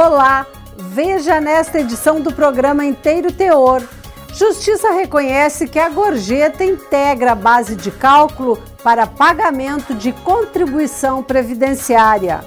Olá! Veja nesta edição do programa Inteiro Teor. Justiça reconhece que a gorjeta integra a base de cálculo para pagamento de contribuição previdenciária.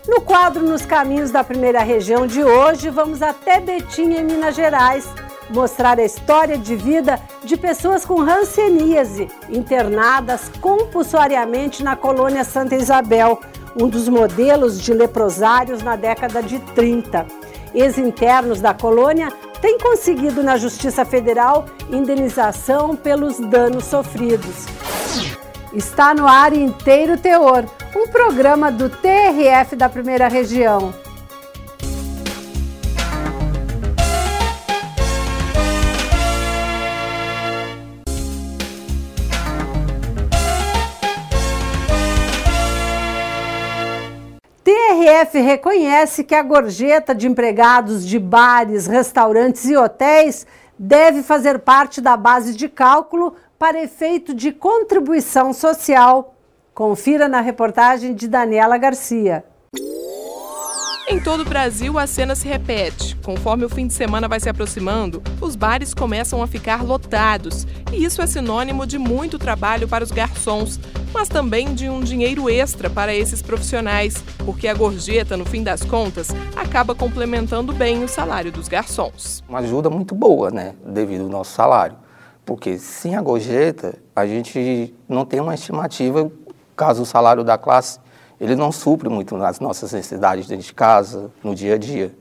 No quadro Nos Caminhos da Primeira Região de hoje, vamos até Betim, em Minas Gerais, mostrar a história de vida de pessoas com hanseníase, internadas compulsoriamente na colônia Santa Isabel, um dos modelos de leprosários na década de 30. Ex-internos da colônia têm conseguido na Justiça Federal indenização pelos danos sofridos. Está no ar Inteiro Teor, um programa do TRF da Primeira Região. TRF reconhece que a gorjeta de empregados de bares, restaurantes e hotéis deve fazer parte da base de cálculo para efeito de contribuição social. Confira na reportagem de Daniela Garcia. Em todo o Brasil, a cena se repete. Conforme o fim de semana vai se aproximando, os bares começam a ficar lotados. E isso é sinônimo de muito trabalho para os garçons, mas também de um dinheiro extra para esses profissionais, porque a gorjeta, no fim das contas, acaba complementando bem o salário dos garçons. Uma ajuda muito boa, né, devido ao nosso salário, porque sem a gorjeta, a gente não tem uma estimativa, caso o salário da classe ele não supre muito nas nossas necessidades dentro de casa, no dia a dia.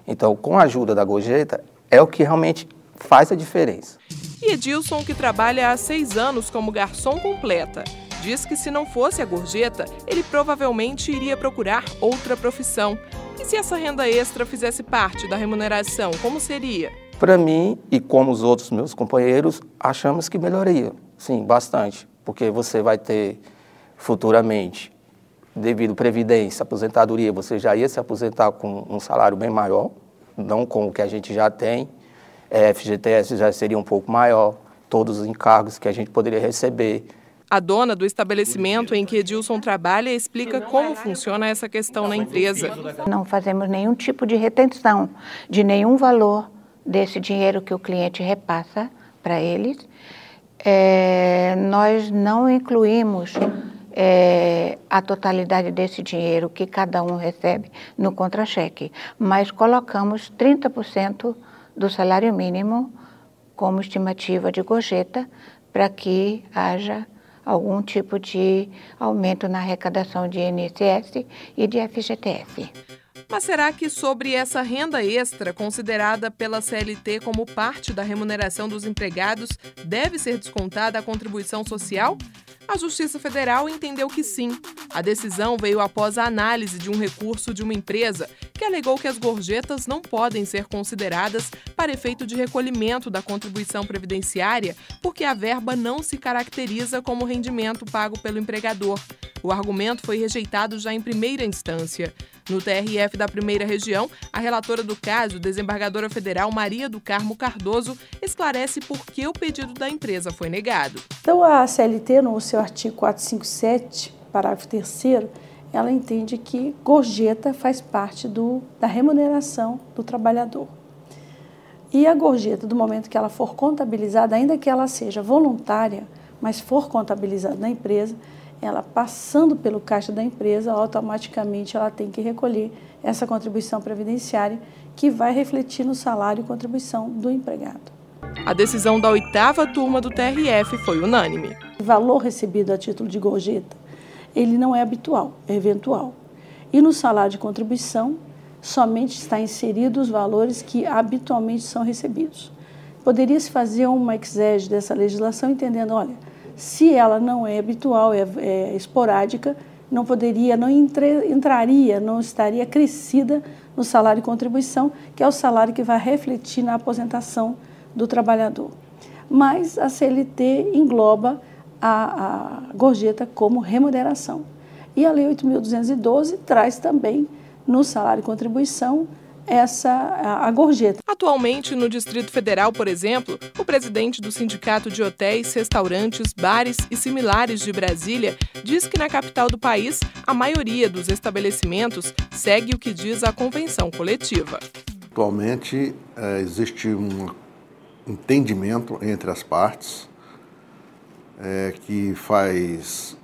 Então, com a ajuda da gorjeta, é o que realmente faz a diferença. E Edilson, que trabalha há 6 anos como garçom completa, diz que se não fosse a gorjeta, ele provavelmente iria procurar outra profissão. E se essa renda extra fizesse parte da remuneração, como seria? Para mim, e como os outros meus companheiros, achamos que melhoraria, sim, bastante. Porque você vai ter tuturamente, devido à previdência, aposentadoria, você já ia se aposentar com um salário bem maior, não com o que a gente já tem. FGTS já seria um pouco maior, todos os encargos que a gente poderia receber. A dona do estabelecimento em que Edilson trabalha explica como funciona essa questão na empresa. Não fazemos nenhum tipo de retenção de nenhum valor desse dinheiro que o cliente repassa para eles. Nós não incluímos a totalidade desse dinheiro que cada um recebe no contra-cheque, mas colocamos 30% do salário mínimo como estimativa de gorjeta para que haja algum tipo de aumento na arrecadação de INSS e de FGTS. Mas será que sobre essa renda extra, considerada pela CLT como parte da remuneração dos empregados, deve ser descontada a contribuição social? A Justiça Federal entendeu que sim. A decisão veio após a análise de um recurso de uma empresa que alegou que as gorjetas não podem ser consideradas para efeito de recolhimento da contribuição previdenciária porque a verba não se caracteriza como rendimento pago pelo empregador. O argumento foi rejeitado já em primeira instância. No TRF da Primeira Região, a relatora do caso, desembargadora federal Maria do Carmo Cardoso, esclarece por que o pedido da empresa foi negado. Então, a CLT, no seu artigo 457, parágrafo 3º, ela entende que gorjeta faz parte da remuneração do trabalhador. E a gorjeta, do momento que ela for contabilizada, ainda que ela seja voluntária, mas for contabilizada na empresa, ela passando pelo caixa da empresa, automaticamente ela tem que recolher essa contribuição previdenciária que vai refletir no salário e contribuição do empregado. A decisão da 8ª turma do TRF foi unânime. O valor recebido a título de gorjeta, ele não é habitual, é eventual. E no salário de contribuição, somente está inserido os valores que habitualmente são recebidos. Poderia-se fazer uma exégese dessa legislação entendendo, olha, se ela não é habitual, é esporádica, não entraria, não estaria acrescida no salário de contribuição, que é o salário que vai refletir na aposentação do trabalhador. Mas a CLT engloba a gorjeta como remuneração. E a Lei 8.212 traz também no salário de contribuição a gorjeta. Atualmente, no Distrito Federal, por exemplo, o presidente do Sindicato de Hotéis, Restaurantes, Bares e Similares de Brasília diz que na capital do país, a maioria dos estabelecimentos segue o que diz a convenção coletiva. Atualmente, existe um entendimento entre as partes que faz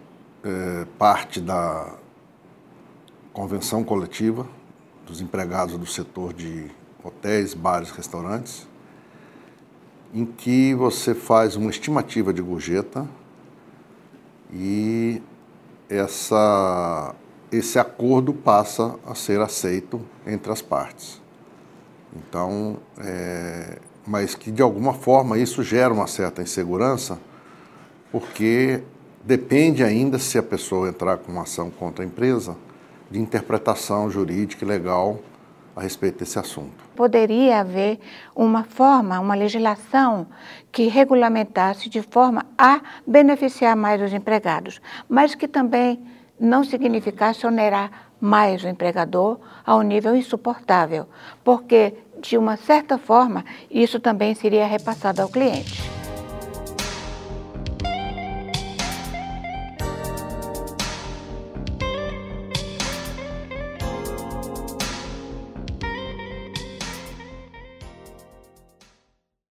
parte da convenção coletiva dos empregados do setor de hotéis, bares, restaurantes, em que você faz uma estimativa de gorjeta e esse acordo passa a ser aceito entre as partes. Então, mas que de alguma forma isso gera uma certa insegurança, porque depende ainda, se a pessoa entrar com uma ação contra a empresa, de interpretação jurídica e legal a respeito desse assunto. Poderia haver uma forma, uma legislação que regulamentasse de forma a beneficiar mais os empregados, mas que também não significasse onerar mais o empregador a um nível insuportável, porque, de uma certa forma, isso também seria repassado ao cliente.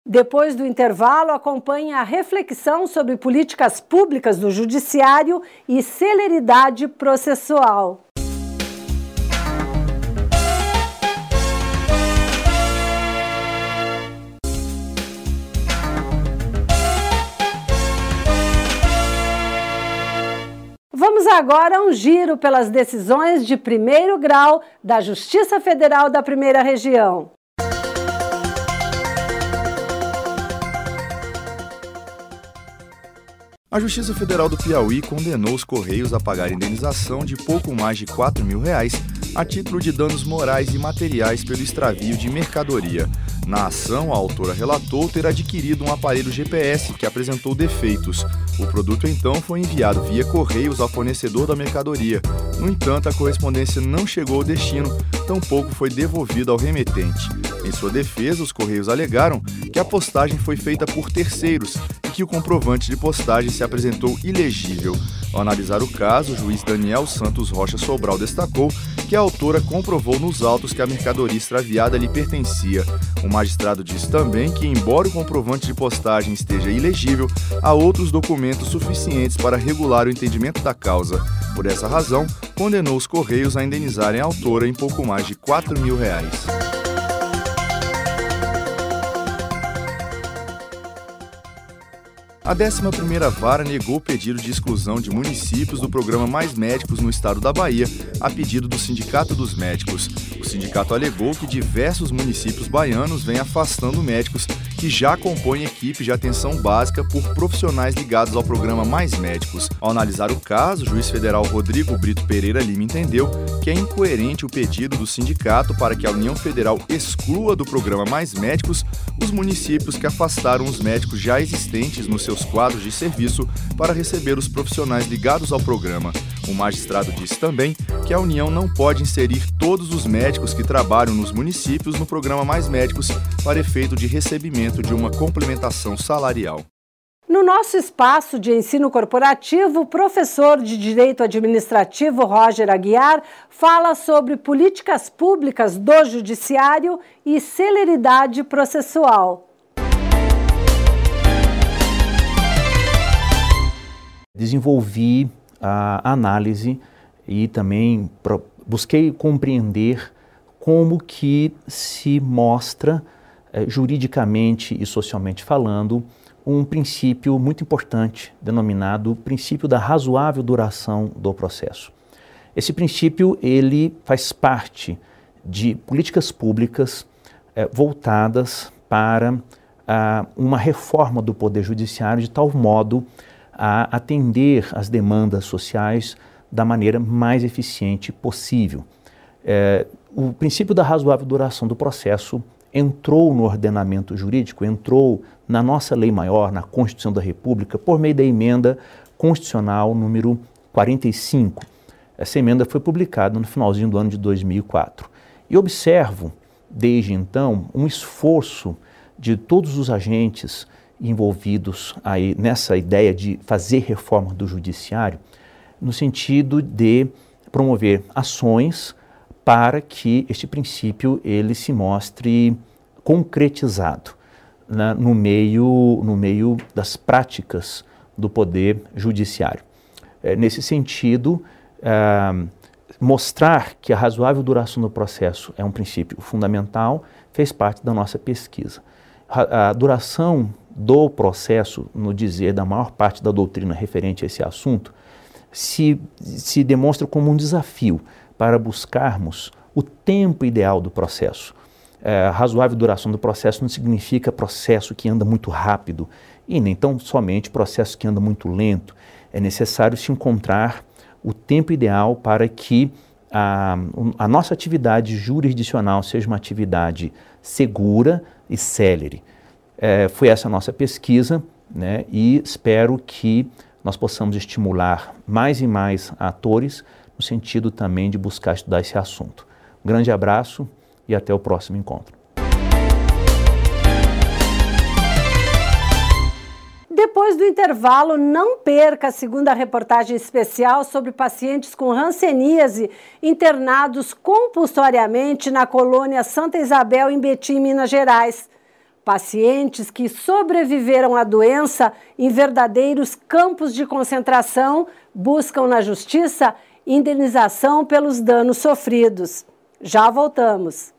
Depois do intervalo, acompanhe a reflexão sobre políticas públicas do Judiciário e celeridade processual. Vamos agora a um giro pelas decisões de primeiro grau da Justiça Federal da Primeira Região. A Justiça Federal do Piauí condenou os Correios a pagar indenização de pouco mais de R$ 4.000 a título de danos morais e materiais pelo extravio de mercadoria. Na ação, a autora relatou ter adquirido um aparelho GPS que apresentou defeitos. O produto, então, foi enviado via Correios ao fornecedor da mercadoria. No entanto, a correspondência não chegou ao destino, tampouco foi devolvida ao remetente. Em sua defesa, os Correios alegaram que a postagem foi feita por terceiros e que o comprovante de postagem se apresentou ilegível. Ao analisar o caso, o juiz Daniel Santos Rocha Sobral destacou que a autora comprovou nos autos que a mercadoria extraviada lhe pertencia. O magistrado diz também que, embora o comprovante de postagem esteja ilegível, há outros documentos suficientes para regular o entendimento da causa. Por essa razão, condenou os Correios a indenizarem a autora em pouco mais de R$ 4.000. A 11ª Vara negou o pedido de exclusão de municípios do programa Mais Médicos no estado da Bahia, a pedido do Sindicato dos Médicos. O sindicato alegou que diversos municípios baianos vêm afastando médicos que já compõem equipe de atenção básica por profissionais ligados ao programa Mais Médicos. Ao analisar o caso, o juiz federal Rodrigo Brito Pereira Lima entendeu que é incoerente o pedido do sindicato para que a União Federal exclua do programa Mais Médicos os municípios que afastaram os médicos já existentes nos seus quadros de serviço para receber os profissionais ligados ao programa. O magistrado disse também que a União não pode inserir todos os médicos que trabalham nos municípios no programa Mais Médicos para efeito de recebimento de uma complementação salarial. No nosso espaço de ensino corporativo, o professor de Direito Administrativo Roger Aguiar fala sobre políticas públicas do Judiciário e celeridade processual. Desenvolvi a análise e também busquei compreender como que se mostra juridicamente e socialmente falando um princípio muito importante denominado princípio da razoável duração do processo. Esse princípio ele faz parte de políticas públicas voltadas para uma reforma do Poder Judiciário de tal modo a atender às demandas sociais da maneira mais eficiente possível. O princípio da razoável duração do processo entrou no ordenamento jurídico, entrou na nossa lei maior, na Constituição da República, por meio da emenda constitucional número 45. Essa emenda foi publicada no finalzinho do ano de 2004. E observo desde então, um esforço de todos os agentes envolvidos aí nessa ideia de fazer reforma do judiciário, no sentido de promover ações para que este princípio ele se mostre concretizado, né, no meio das práticas do poder judiciário. Nesse sentido, mostrar que a razoável duração do processo é um princípio fundamental fez parte da nossa pesquisa. A duração do processo, no dizer da maior parte da doutrina referente a esse assunto, se demonstra como um desafio para buscarmos o tempo ideal do processo. Razoável duração do processo não significa processo que anda muito rápido e nem tão somente processo que anda muito lento. É necessário se encontrar o tempo ideal para que a nossa atividade jurisdicional seja uma atividade segura e célere. Foi essa a nossa pesquisa, né, e espero que nós possamos estimular mais e mais atores no sentido também de buscar estudar esse assunto. Um grande abraço e até o próximo encontro. Depois do intervalo, não perca a segunda reportagem especial sobre pacientes com hanseníase internados compulsoriamente na colônia Santa Isabel, em Betim, Minas Gerais. Pacientes que sobreviveram à doença em verdadeiros campos de concentração buscam na justiça indenização pelos danos sofridos. Já voltamos.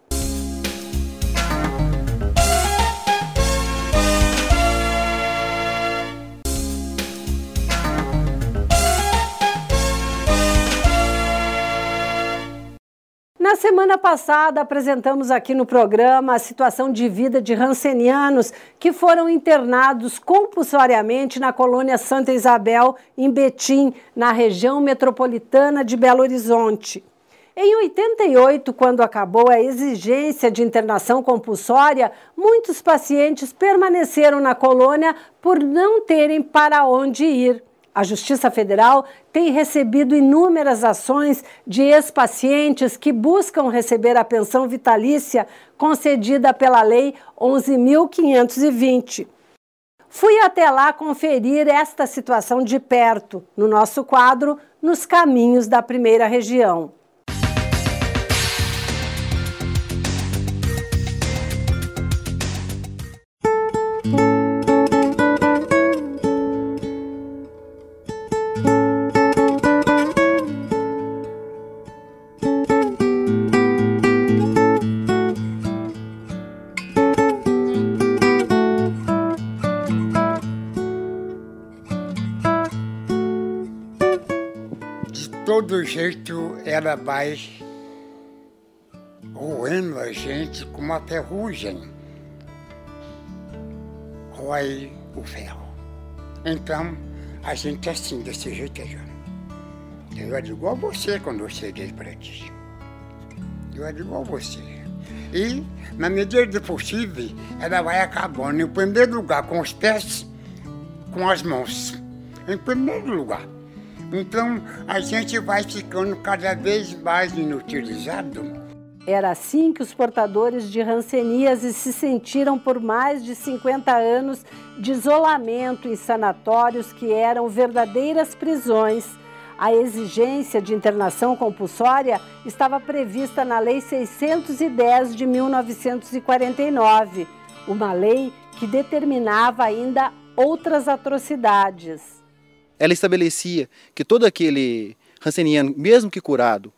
Na semana passada, apresentamos aqui no programa a situação de vida de hansenianos que foram internados compulsoriamente na colônia Santa Isabel, em Betim, na região metropolitana de Belo Horizonte. Em 88, quando acabou a exigência de internação compulsória, muitos pacientes permaneceram na colônia por não terem para onde ir. A Justiça Federal tem recebido inúmeras ações de ex-pacientes que buscam receber a pensão vitalícia concedida pela Lei 11.520. Fui até lá conferir esta situação de perto, no nosso quadro Nos Caminhos da Primeira Região. todo jeito ela vai roendo a gente com uma ferrugem. Rói o ferro. Então, a gente é assim, desse jeito aí. Eu era igual a você quando eu cheguei para ti. Eu era igual a você. E, na medida do possível, ela vai acabando. Em primeiro lugar, com os pés, com as mãos. Em primeiro lugar. Então, a gente vai ficando cada vez mais inutilizado. Era assim que os portadores de hanseníase se sentiram por mais de 50 anos de isolamento em sanatórios que eram verdadeiras prisões. A exigência de internação compulsória estava prevista na Lei 610 de 1949, uma lei que determinava ainda outras atrocidades. Ela estabelecia que todo aquele hanseniano, mesmo que curado,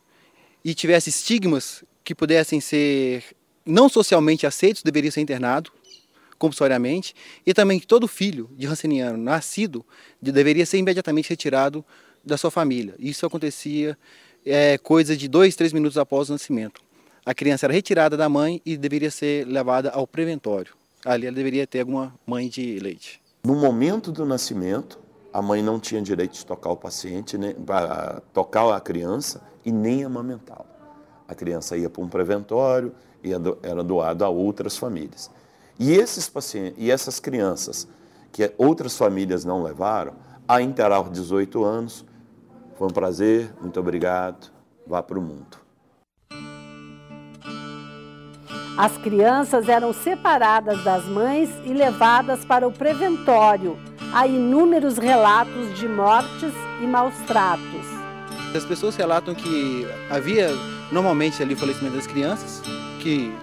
e tivesse estigmas que pudessem ser não socialmente aceitos, deveria ser internado compulsoriamente, e também que todo filho de hanseniano nascido deveria ser imediatamente retirado da sua família. Isso acontecia coisa de 2, 3 minutos após o nascimento. A criança era retirada da mãe e deveria ser levada ao preventório. Ali ela deveria ter alguma mãe de leite. No momento do nascimento, a mãe não tinha direito de tocar o paciente, né, tocar a criança e nem amamentá-la. A criança ia para um preventório e era doada a outras famílias. E esses pacientes, e essas crianças que outras famílias não levaram, a intervalo de 18 anos, foi um prazer, muito obrigado, vá para o mundo. As crianças eram separadas das mães e levadas para o preventório. Há inúmeros relatos de mortes e maus-tratos. As pessoas relatam que havia normalmente ali o falecimento das crianças, que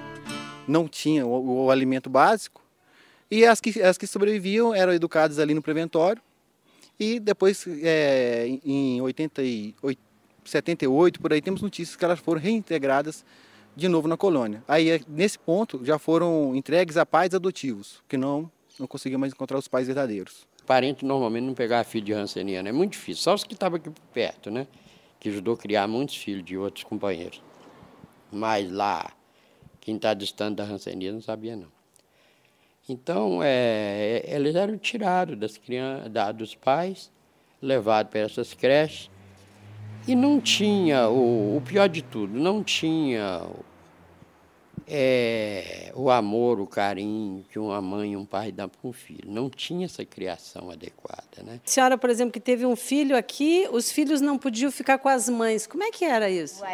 não tinham o alimento básico, e as que sobreviviam eram educadas ali no preventório, e depois, em 78, por aí, temos notícias que elas foram reintegradas de novo na colônia. Aí, nesse ponto, já foram entregues a pais adotivos, que não conseguiam mais encontrar os pais verdadeiros. Parente normalmente não pegava filho de ranceniano, é muito difícil, só os que estavam aqui por perto, né? Que ajudou a criar muitos filhos de outros companheiros. Mas lá, quem está distante da ranceniana não sabia, não. Então, eles eram tirados das crianças, dos pais, levados para essas creches, e não tinha, o pior de tudo, não tinha o amor, o carinho que uma mãe e um pai dão para um filho. Não tinha essa criação adequada, né? A senhora, por exemplo, que teve um filho aqui, os filhos não podiam ficar com as mães. Como é que era isso?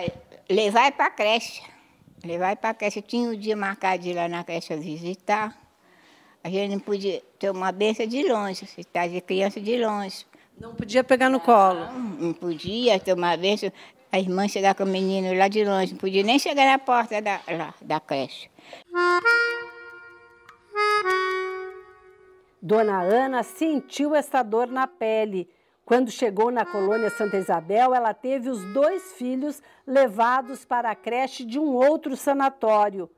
Levar para a creche. Levar para a creche. Tinha um dia marcado de ir lá na creche visitar. A gente não podia ter uma benção de longe, se trazia criança de longe. Não podia pegar no colo? Não podia ter uma benção. A irmã chegar com o menino lá de longe, não podia nem chegar na porta da creche. Dona Ana sentiu esta dor na pele. Quando chegou na colônia Santa Isabel, ela teve os 2 filhos levados para a creche de um outro sanatório.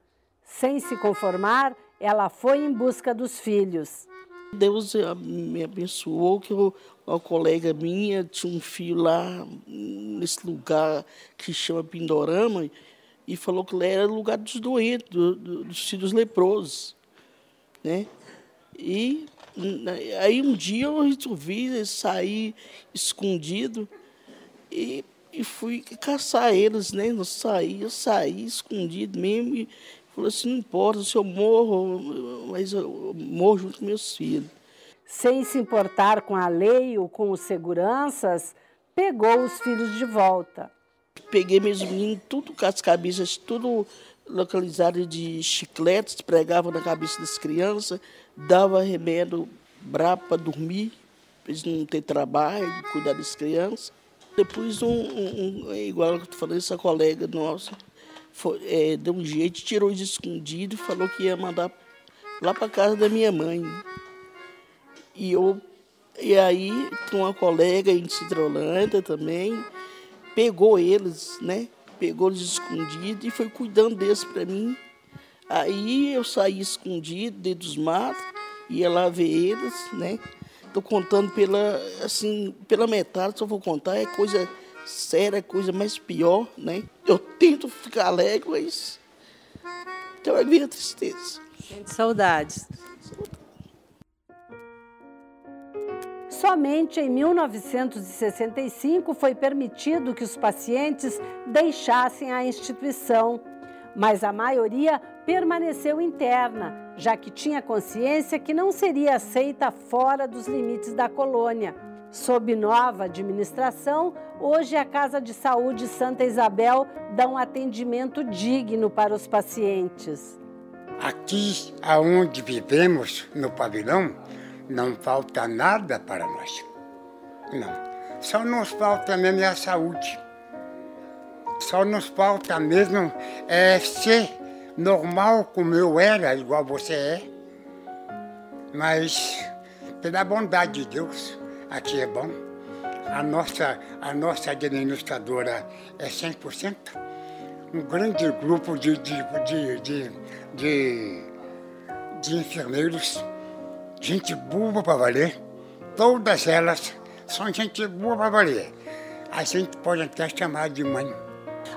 Sem se conformar, ela foi em busca dos filhos. Deus me abençoou que uma colega minha tinha um filho lá nesse lugar que chama Pindorama e falou que lá era o lugar dos doentes, dos filhos leprosos, né? E aí um dia eu resolvi sair escondido e fui caçar eles, né? Eu saí escondido mesmo e falei assim, não importa se eu morro, mas eu morro junto com meus filhos. Sem se importar com a lei ou com os seguranças, pegou os filhos de volta. Peguei meus meninos, tudo com as cabeças, tudo localizado de chicletes, pregava na cabeça das crianças, dava remédio brabo para dormir, para eles não ter trabalho, cuidar das crianças. Depois, igual eu falei, essa colega nossa, deu um jeito, tirou eles escondido e falou que ia mandar lá para casa da minha mãe. E aí, com uma colega em Cidrolândia também, pegou eles, né? Pegou eles escondidos e foi cuidando deles para mim. Aí eu saí escondido dentro dos matos, ia lá ver eles, né? Estou contando pela metade, só vou contar, é coisa séria, é coisa mais pior, né? Eu tento ficar alegre, mas então é minha tristeza. Sente saudades. Somente em 1965 foi permitido que os pacientes deixassem a instituição, mas a maioria permaneceu interna, já que tinha consciência que não seria aceita fora dos limites da colônia. Sob nova administração, hoje a Casa de Saúde Santa Isabel dá um atendimento digno para os pacientes. Aqui, aonde vivemos, no pavilhão, não falta nada para nós. Não. Só nos falta mesmo a saúde. Só nos falta mesmo ser normal como eu era, igual você é. Mas, pela bondade de Deus, aqui é bom. A nossa administradora é 100%. Um grande grupo de enfermeiros. Gente boa para valer, todas elas são gente boa para valer. A gente pode até chamar de mãe.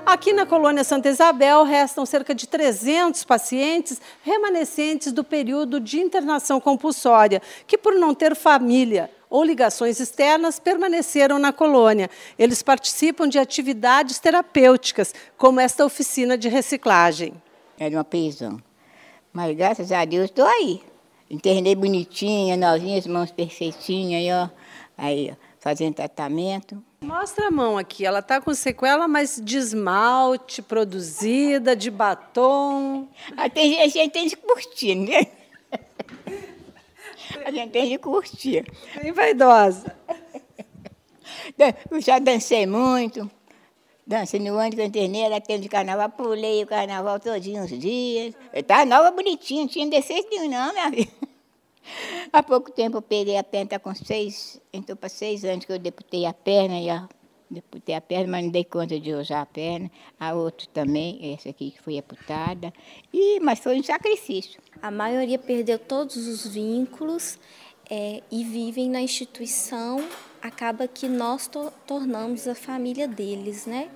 Aqui na colônia Santa Isabel restam cerca de 300 pacientes remanescentes do período de internação compulsória, que por não ter família ou ligações externas permaneceram na colônia. Eles participam de atividades terapêuticas, como esta oficina de reciclagem. Era uma prisão, mas graças a Deus estou aí. Internei bonitinha, novinha, as mãos perfeitinhas, ó. Aí, ó. fazendo tratamento. Mostra a mão aqui, ela está com sequela, mas de esmalte, produzida, de batom. A gente tem de curtir, né? A gente tem de curtir. Bem vaidosa. Eu já dancei muito. Dancei no ano que eu internei, era tempo de carnaval, pulei o carnaval todinho uns dias. Eu estava nova, bonitinha, não tinha 16 anos não, minha filha. Há pouco tempo eu peguei a perna, está com 6, entrou para 6 anos que eu deputei a perna, mas não dei conta de usar a perna. A outra também, essa aqui que foi amputada, mas foi um sacrifício. A maioria perdeu todos os vínculos e vivem na instituição, acaba que nós tornamos a família deles, né?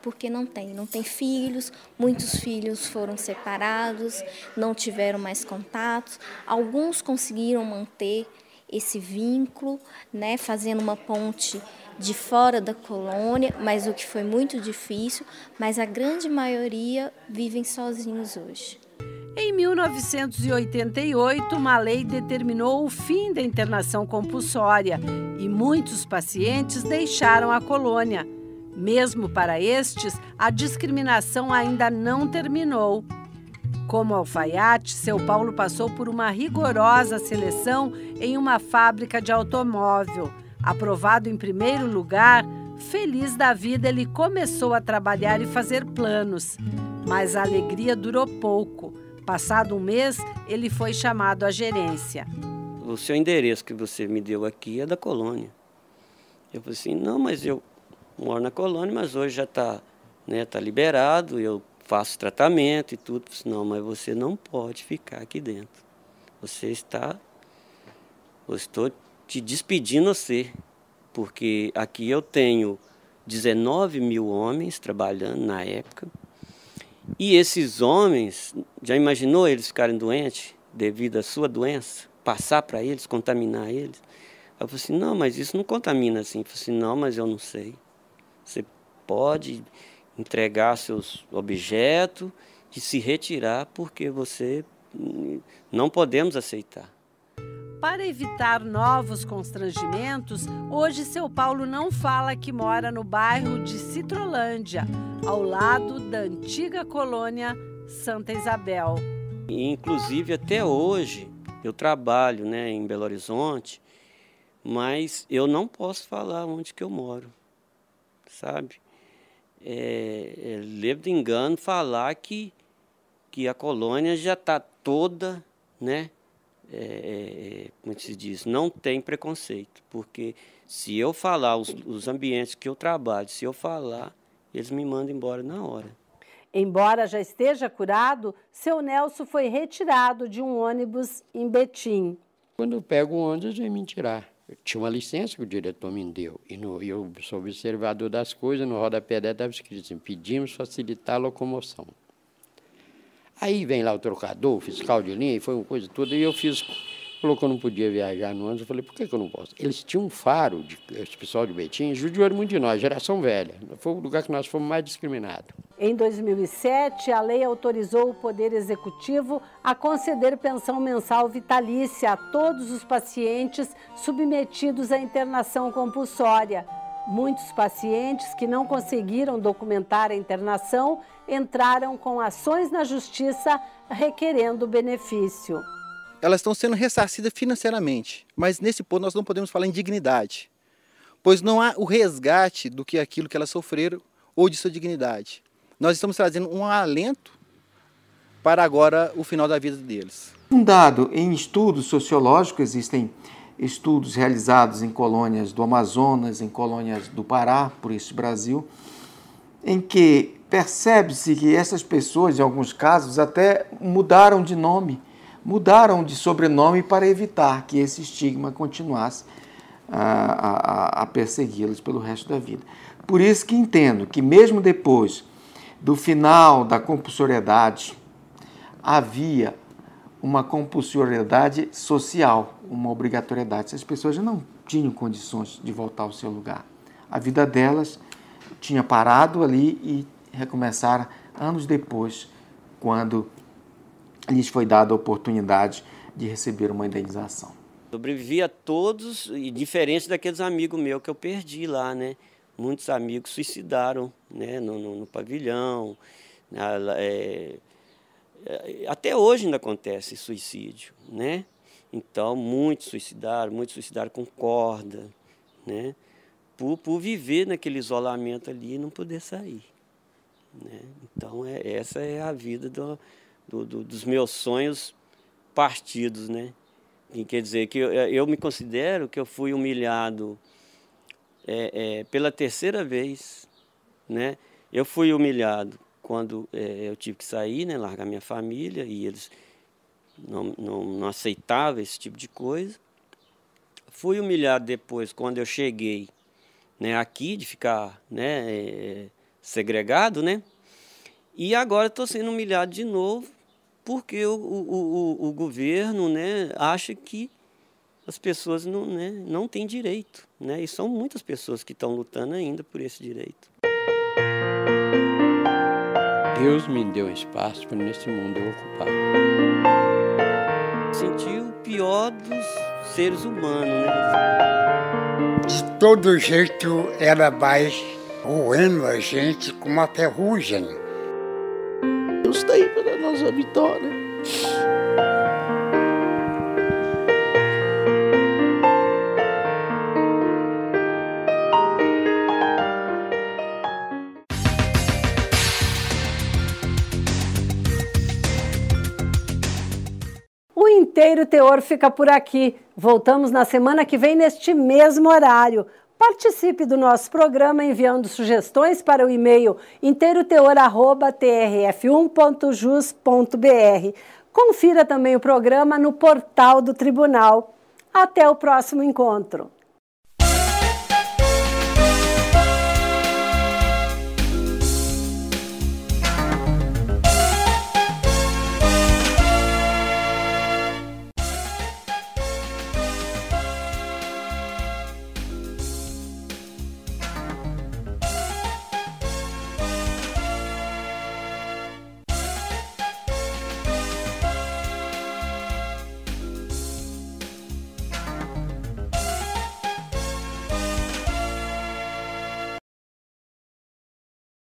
Porque não tem filhos, muitos filhos foram separados, não tiveram mais contatos, alguns conseguiram manter esse vínculo, né, fazendo uma ponte de fora da colônia, mas o que foi muito difícil, mas a grande maioria vivem sozinhos hoje. Em 1988, uma lei determinou o fim da internação compulsória e muitos pacientes deixaram a colônia. Mesmo para estes, a discriminação ainda não terminou. Como alfaiate, seu Paulo passou por uma rigorosa seleção em uma fábrica de automóvel. Aprovado em primeiro lugar, feliz da vida, ele começou a trabalhar e fazer planos. Mas a alegria durou pouco. Passado um mês, ele foi chamado à gerência. O seu endereço que você me deu aqui é da colônia. Eu falei assim, não, mas eu moro na colônia, mas hoje já está, né, tá liberado, eu faço tratamento e tudo. Eu falei, não, mas você não pode ficar aqui dentro. Eu estou te despedindo a você, porque aqui eu tenho 19 mil homens trabalhando na época, e esses homens, já imaginou eles ficarem doentes devido à sua doença? Passar para eles, contaminar eles? Eu falei assim, não, mas isso não contamina assim. Eu falei assim, não, mas eu não sei. Você pode entregar seus objetos e se retirar, porque você não podemos aceitar. Para evitar novos constrangimentos, hoje seu Paulo não fala que mora no bairro de Citrolândia, ao lado da antiga colônia Santa Isabel. E, inclusive, até hoje, eu trabalho, né, em Belo Horizonte, mas eu não posso falar onde que eu moro, sabe? Levo de engano falar que a colônia já está toda, né? Como se diz, não tem preconceito, porque se eu falar os ambientes que eu trabalho, se eu falar, eles me mandam embora na hora. Embora já esteja curado, seu Nelson foi retirado de um ônibus em Betim. Quando eu pego o ônibus, vem me tirar. Eu tinha uma licença que o diretor me deu, e eu sou observador das coisas, no rodapé dela estava escrito assim, pedimos facilitar a locomoção. Aí vem lá o trocador, o fiscal de linha, e foi uma coisa toda, e falou que eu não podia viajar no ônibus. Eu falei, por que eu não posso? Eles tinham um faro, esse pessoal de Betim, judiaram muito de nós, geração velha. Foi o lugar que nós fomos mais discriminados. Em 2007, a lei autorizou o Poder Executivo a conceder pensão mensal vitalícia a todos os pacientes submetidos à internação compulsória. Muitos pacientes que não conseguiram documentar a internação entraram com ações na justiça requerendo o benefício. Elas estão sendo ressarcidas financeiramente, mas nesse ponto nós não podemos falar em dignidade, pois não há o resgate do que aquilo que elas sofreram ou de sua dignidade. Nós estamos trazendo um alento para agora o final da vida deles. Fundado em estudos sociológicos, existem estudos realizados em colônias do Amazonas, em colônias do Pará, por isso Brasil, em que percebe-se que essas pessoas, em alguns casos, até mudaram de nome, mudaram de sobrenome para evitar que esse estigma continuasse a persegui-los pelo resto da vida. Por isso que entendo que mesmo depois do final da compulsoriedade, havia uma compulsoriedade social, uma obrigatoriedade. Essas pessoas já não tinham condições de voltar ao seu lugar. A vida delas tinha parado ali e recomeçaram anos depois, quando lhes foi dada a oportunidade de receber uma indenização. Sobrevivi a todos, e diferente daqueles amigos meus que eu perdi lá, né? Muitos amigos suicidaram, né? No pavilhão. Até hoje ainda acontece suicídio, né? Então, muitos suicidaram com corda, né? Por viver naquele isolamento ali e não poder sair, né? Então, essa é a vida dos meus sonhos partidos, né? E quer dizer que eu me considero que eu fui humilhado pela terceira vez, né? Eu fui humilhado quando eu tive que sair, né? Largar minha família, e eles não aceitavam esse tipo de coisa. Fui humilhado depois quando eu cheguei, né, aqui, de ficar, né, segregado, né? E agora estou sendo humilhado de novo, porque o governo, né, acha que as pessoas não têm direito, né? E são muitas pessoas que estão lutando ainda por esse direito. Deus me deu espaço para nesse mundo eu ocupar. Senti o pior dos seres humanos, né? De todo jeito ela vai roendo a gente com uma ferrugem. Deus está aí para a nossa vitória. O Inteiro Teor fica por aqui. Voltamos na semana que vem neste mesmo horário. Participe do nosso programa enviando sugestões para o e-mail inteiroteor@trf1.jus.br. Confira também o programa no portal do Tribunal. Até o próximo encontro.